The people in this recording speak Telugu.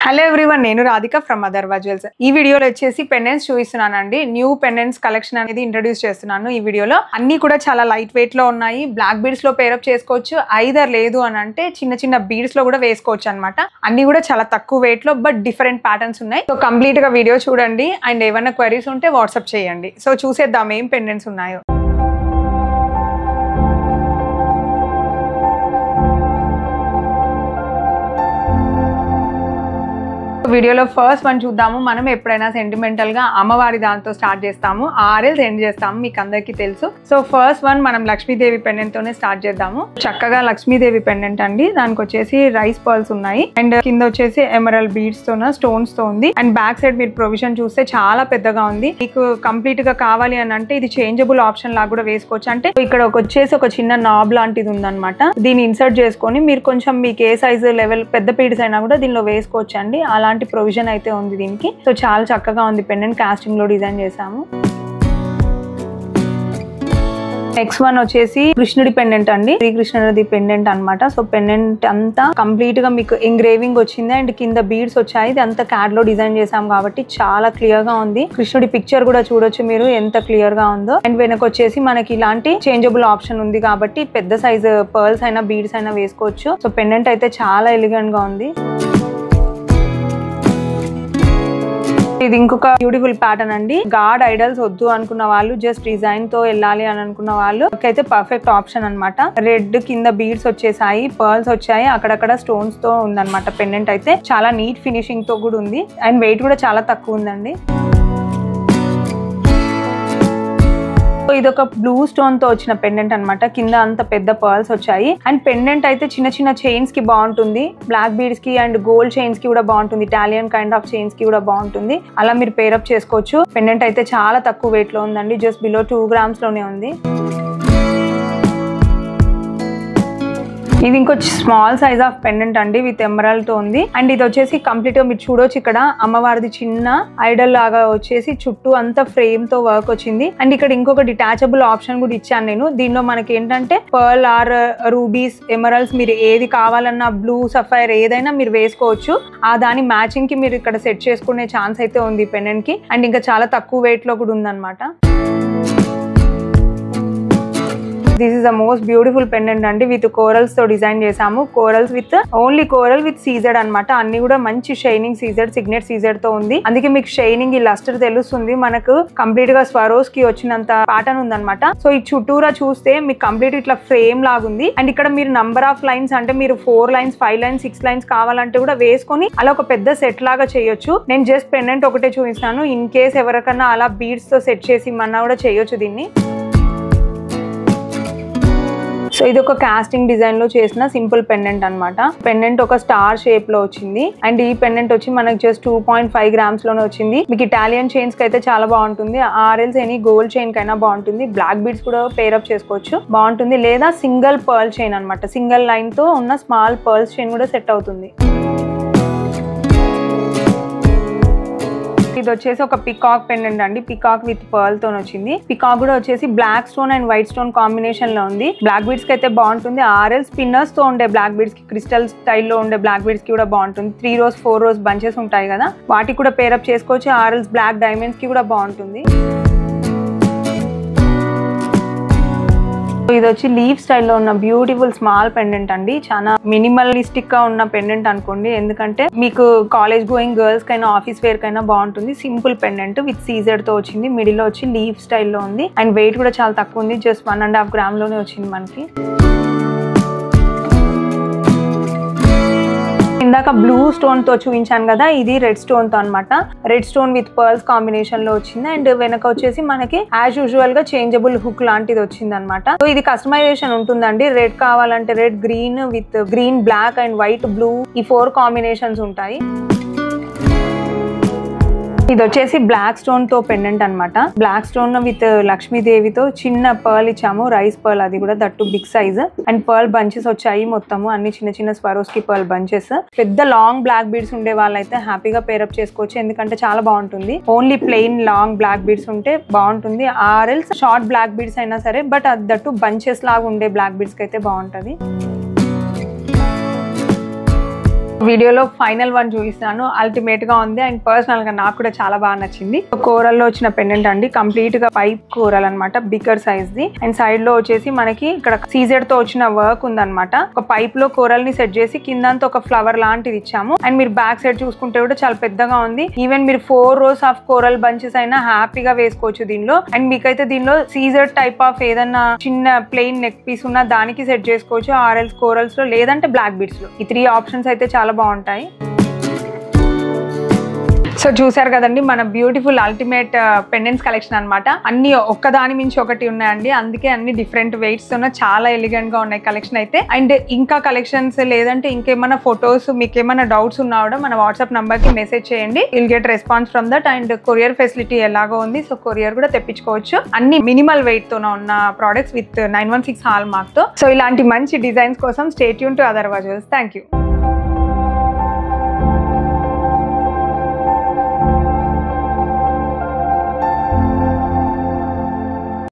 హలో ఎవ్రీవన్, నేను రాధిక ఫ్రమ్ అదర్వా జ్యువెల్స్. ఈ వీడియోలో వచ్చేసి పెండెంట్స్ చూపిస్తున్నానండి. న్యూ పెండెంట్స్ కలెక్షన్ అనేది ఇంట్రడ్యూస్ చేస్తున్నాను. ఈ వీడియోలో అన్ని కూడా చాలా లైట్ వెయిట్ లో ఉన్నాయి. బ్లాక్ బీడ్స్ లో పేరప్ చేసుకోవచ్చు, ఐదర్ లేదు అని అంటే చిన్న చిన్న బీడ్స్ లో కూడా వేసుకోవచ్చు అనమాట. అన్ని కూడా చాలా తక్కువ వెయిట్ లో బట్ డిఫరెంట్ ప్యాటర్న్స్ ఉన్నాయి. సో కంప్లీట్ గా వీడియో చూడండి అండ్ ఏమైనా క్వైరీస్ ఉంటే వాట్సాప్ చేయండి. సో చూసేద్దాం ఏం పెండెంట్స్ ఉన్నాయో. వీడియోలో ఫస్ట్ వన్ చూద్దాము. మనం ఎప్పుడైనా సెంటిమెంటల్ గా అమ్మవారి దాంతో స్టార్ట్ చేస్తాము, ఆర్ఎల్స్ ఎండ్ చేస్తాము, మీకు అందరికీ తెలుసు. సో ఫస్ట్ వన్ మనం లక్ష్మీదేవి పెండెంట్ తోనే స్టార్ట్ చేద్దాము. చక్కగా లక్ష్మీదేవి పెండెంట్ అండి. దానికి వచ్చేసి రైస్ పర్ల్స్ ఉన్నాయి అండ్ కింద వచ్చేసి ఎమరల్డ్ బీడ్స్ తోన స్టోన్స్ తో ఉంది. అండ్ బ్యాక్ సైడ్ మీరు ప్రొవిజన్ చూస్తే చాలా పెద్దగా ఉంది. మీకు కంప్లీట్ గా కావాలి అని అంటే ఇది చేంజబుల్ ఆప్షన్ లాగా కూడా వేసుకోవచ్చు. అంటే ఇక్కడ వచ్చేసి ఒక చిన్న నాబ్ లాంటిది ఉందన్నమాట. దీన్ని ఇన్సర్ట్ చేసుకొని మీరు కొంచెం మీకు ఏ సైజ్ లెవెల్ పెద్ద పీడ్స్ అయినా కూడా దీనిలో వేసుకోవచ్చు అండి. అలాంటి ప్రొవిజన్ అయితే ఉంది దీనికి. సో చాలా చక్కగా ఉంది పెండెంట్. కాస్టింగ్ లో డిజైన్ చేసాము. నెక్స్ట్ వన్ వచ్చేసి కృష్ణుడి పెండెంట్ అండి. శ్రీకృష్ణుడి పెండెంట్ అనమాట. సో పెండెంట్ అంతా కంప్లీట్ గా మీకు ఎంగ్రేవింగ్ వచ్చింది అండ్ కింద బీడ్స్ వచ్చాయి. ఇది అంతా క్యాడ్ లో డిజైన్ చేసాం కాబట్టి చాలా క్లియర్ గా ఉంది. కృష్ణుడి పిక్చర్ కూడా చూడొచ్చు మీరు ఎంత క్లియర్ గా ఉందో. అండ్ వెనక వచ్చేసి మనకి ఇలాంటి చేంజబుల్ ఆప్షన్ ఉంది కాబట్టి పెద్ద సైజ్ పర్ల్స్ అయినా బీడ్స్ అయినా వేసుకోవచ్చు. సో పెండెంట్ అయితే చాలా ఎలిగెంట్ గా ఉంది. ఇది ఇంకొక బ్యూటిఫుల్ ప్యాటర్న్ అండి. గాడ్ ఐడల్స్ వద్దు అనుకున్న వాళ్ళు, జస్ట్ డిజైన్ తో వెళ్ళాలి అని అనుకున్న వాళ్ళు అయితే పర్ఫెక్ట్ ఆప్షన్ అనమాట. రెడ్ కింద బీడ్స్ వచ్చేసాయి, పర్ల్స్ వచ్చాయి, అక్కడక్కడ స్టోన్స్ తో ఉందన్నమాట. పెండెంట్ అయితే చాలా నీట్ ఫినిషింగ్ తో కూడా ఉంది అండ్ వెయిట్ కూడా చాలా తక్కువ ఉందండి. ఇది ఒక బ్లూ స్టోన్ తో వచ్చిన పెండెంట్ అనమాట. కింద అంత పెద్ద పర్ల్స్ వచ్చాయి అండ్ పెండెంట్ అయితే చిన్న చిన్న చైన్స్ కి బాగుంటుంది. బ్లాక్ బీడ్స్ కి అండ్ గోల్డ్ చైన్స్ కి కూడా బాగుంటుంది. ఇటాలియన్ కైండ్ ఆఫ్ చైన్స్ కి కూడా బాగుంటుంది. అలా మీరు పేరప్ చేసుకోవచ్చు. పెండెంట్ అయితే చాలా తక్కువ వెయిట్ లో ఉందండి. జస్ట్ బిలో 2 grams లోనే ఉంది. ఇది ఇంకొచ్చి స్మాల్ సైజ్ ఆఫ్ పెండెంట్ అండి విత్ ఎమరాల్డ్ తో ఉంది. అండ్ ఇది వచ్చేసి కంప్లీట్ గా మీరు చూడొచ్చు, ఇక్కడ అమ్మవారిది చిన్న ఐడల్ లాగా వచ్చేసి చుట్టూ అంతా ఫ్రేమ్ తో వర్క్ వచ్చింది. అండ్ ఇక్కడ ఇంకొక డిటాచబుల్ ఆప్షన్ కూడా ఇచ్చాను నేను. దీనిలో మనకి ఏంటంటే పర్ల్ ఆర్ రూబీస్, ఎమరాల్డ్స్ మీరు ఏది కావాలన్నా, బ్లూ సఫైర్ ఏదైనా మీరు వేసుకోవచ్చు. ఆ దాని మ్యాచింగ్ కి మీరు ఇక్కడ సెట్ చేసుకునే ఛాన్స్ అయితే ఉంది పెండెంట్ కి. అండ్ ఇంకా చాలా తక్కువ వెయిట్ లో కూడా ఉందన్నమాట. This is the most beautiful pendant అండి. విత్ కోరల్స్ తో డిజైన్ చేసాము. Corals with only coral with CZ అనమాట. అన్ని కూడా మంచి షైనింగ్ సీజెడ్, సిగ్నెట్ సీజెడ్ తో ఉంది. అందుకే మీకు షైనింగ్ ఈ లస్టర్ తెలుస్తుంది. మనకు కంప్లీట్ గా స్వరోస్ కి వచ్చినంత ప్యాటర్న్ ఉందన్నమాట. సో ఈ చుట్టూరా చూస్తే మీకు కంప్లీట్ ఇట్లా ఫ్రేమ్ లాగుంది. అండ్ ఇక్కడ మీరు నంబర్ ఆఫ్ లైన్స్ అంటే మీరు 4 lines, 5 lines, 6 lines కావాలంటే కూడా వేసుకొని అలా ఒక పెద్ద సెట్ లాగా చేయొచ్చు. నేను జస్ట్ పెండెంట్ ఒకటే చూపిస్తాను. ఇన్ కేస్ ఎవరికన్నా అలా బీడ్స్ తో సెట్ చేసి మన్నా కూడా చేయొచ్చు దీన్ని. సో ఇది ఒక కాస్టింగ్ డిజైన్ లో చేసిన సింపుల్ పెండెంట్ అనమాట. పెండెంట్ ఒక స్టార్ షేప్ లో వచ్చింది అండ్ ఈ పెండెంట్ వచ్చి మనకి జస్ట్ 2.5 grams లోనే వచ్చింది. మీకు ఇటాలియన్ చైన్స్ కి అయితే చాలా బాగుంటుంది. ఆర్ఎల్స్ ఎనీ గోల్డ్ చైన్ కైనా బాగుంటుంది. బ్లాక్ బీడ్స్ కూడా పేరప్ చేసుకోవచ్చు, బాగుంటుంది. లేదా సింగిల్ పర్ల్ చైన్ అనమాట, సింగిల్ లైన్ తో ఉన్న స్మాల్ పర్ల్స్ చైన్ కూడా సెట్ అవుతుంది. ఇది వచ్చేసి ఒక పికాక్ పెండెంట్ అండి. పికాక్ విత్ పర్ల్ తో వచ్చింది. పికాక్ కూడా వచ్చేసి black stone and white stone combination లో ఉంది. బ్లాక్ బీడ్స్ కి అయితే బాగుంటుంది. ఆర్ఎల్ స్పిన్నర్స్ తో ఉండే బ్లాక్ బీడ్స్ కి, క్రిస్టల్ స్టైల్లో ఉండే బ్లాక్ బీడ్స్ కి కూడా బాగుంటుంది. 3 rows 4 rows బంచెస్ ఉంటాయి కదా, వాటికి కూడా పేరప్ చేసుకోవచ్చు. ఆర్ఎల్స్ బ్లాక్ డైమండ్స్ కి కూడా బాగుంటుంది. ఇది వచ్చి లీఫ్ స్టైల్లో ఉన్న బ్యూటిఫుల్ స్మాల్ పెండెంట్ అండి. చాలా మినిమలిస్టిక్ గా ఉన్న పెండెంట్ అనుకోండి. ఎందుకంటే మీకు కాలేజ్ గోయింగ్ గర్ల్స్ కైనా, ఆఫీస్ వేర్ కైనా బాగుంటుంది. సింపుల్ పెండెంట్ విత్ సీజెడ్ తో వచ్చింది. మిడిల్ లో వచ్చి లీఫ్ స్టైల్లో ఉంది అండ్ వెయిట్ కూడా చాలా తక్కువ ఉంది. జస్ట్ 1.5 gram లోనే వచ్చింది మనకి. ఇందాక బ్లూ స్టోన్ తో చూపించాను కదా, ఇది రెడ్ స్టోన్ తో అనమాట. Red stone with pearls combination లో వచ్చింది. అండ్ వెనక వచ్చేసి మనకి యాజ్ యూజువల్ గా చేంజబుల్ హుక్ లాంటిది వచ్చింది అనమాట. సో ఇది కస్టమైజేషన్ ఉంటుందండి. రెడ్ కావాలంటే red, green with green, black and white, blue, ఈ 4 combinations ఉంటాయి. ఇది వచ్చేసి బ్లాక్ స్టోన్ తో పెండెంట్ అనమాట. బ్లాక్ స్టోన్ విత్ లక్ష్మీదేవితో చిన్న పర్ల్ ఇచ్చాము, రైస్ పర్ల్, అది కూడా that big size. And pearl bunches వచ్చాయి మొత్తము, అన్ని చిన్న చిన్న స్వరోస్ కి పర్ల్ బంచెస్. పెద్ద లాంగ్ బ్లాక్ బీడ్స్ ఉండే వాళ్ళైతే హ్యాపీగా పేరప్ చేసుకోవచ్చు, ఎందుకంటే చాలా బాగుంటుంది. Only plain long black beads ఉంటే బాగుంటుంది. ఆర్ఎల్స్ షార్ట్ బ్లాక్ బీడ్స్ అయినా సరే, బట్ అది దట్టు బంచెస్ లాగా ఉండే బ్లాక్ బీడ్స్ కి అయితే బాగుంటది. వీడియోలో ఫైనల్ వన్ చూపిస్తాను. అల్టిమేట్ గా ఉంది అండ్ పర్సనల్ గా నాకు కూడా చాలా బాగా నచ్చింది. కోరల్లో వచ్చిన పెండెంట్ అండి, కంప్లీట్ గా పైప్ కోరల్ అనమాట, bigger size the. And side లో వచ్చేసి మనకి ఇక్కడ సీజెడ్ తో వచ్చిన వర్క్ ఉందన్నమాట. ఒక పైప్ లో కోరల్ ని సెట్ చేసి కిందంతా ఒక ఫ్లవర్ లాంటిది ఇచ్చాము. అండ్ మీరు బ్యాక్ సైడ్ చూసుకుంటే కూడా చాలా పెద్దగా ఉంది. ఈవెన్ మీరు 4 rows ఆఫ్ కోరల్ బంచెస్ అయినా హ్యాపీగా వేసుకోవచ్చు దీనిలో. అండ్ మీకైతే దీనిలో సీజెడ్ టైప్ ఆఫ్ ఏదన్నా చిన్న ప్లెయిన్ నెక్ పీస్ ఉన్న దానికి సెట్ చేసుకోవచ్చు, ఆర్ఎల్స్ కోరల్స్ లో లేదంటే బ్లాక్ బీడ్స్ లో. ఈ 3 ఆప్షన్స్ అయితే చాలా బాగుంటాయి. సో చూసారు కదండి మన బ్యూటిఫుల్ అల్టిమేట్ పెండెంట్స్ కలెక్షన్ అనమాట. అన్ని ఒక్కదాని మించి ఒకటి ఉన్నాయండి, అందుకే అన్ని డిఫరెంట్ వెయిట్స్ ఉన్న చాలా ఎలిగెంట్ గా ఉన్నాయి కలెక్షన్ అయితే. అండ్ ఇంకా కలెక్షన్స్ లేదంటే ఇంకేమైనా ఫొటోస్ మీకు ఏమైనా డౌట్స్ ఉన్నా కూడా మన వాట్సాప్ నంబర్ కి మెసేజ్ చేయండి. Will get response from that. And courier facility ఎలాగో ఉంది, సో కొరియర్ కూడా తెప్పించుకోవచ్చు. అన్ని మినిమల్ వెయిట్ తో ఉన్న ప్రోడక్ట్స్ విత్ 916 హాల్ మార్క్ తో. సో ఇలాంటి మంచి డిజైన్స్ కోసం స్టే ట్యూన్ టు అదర్ వజల్స్. Thank you.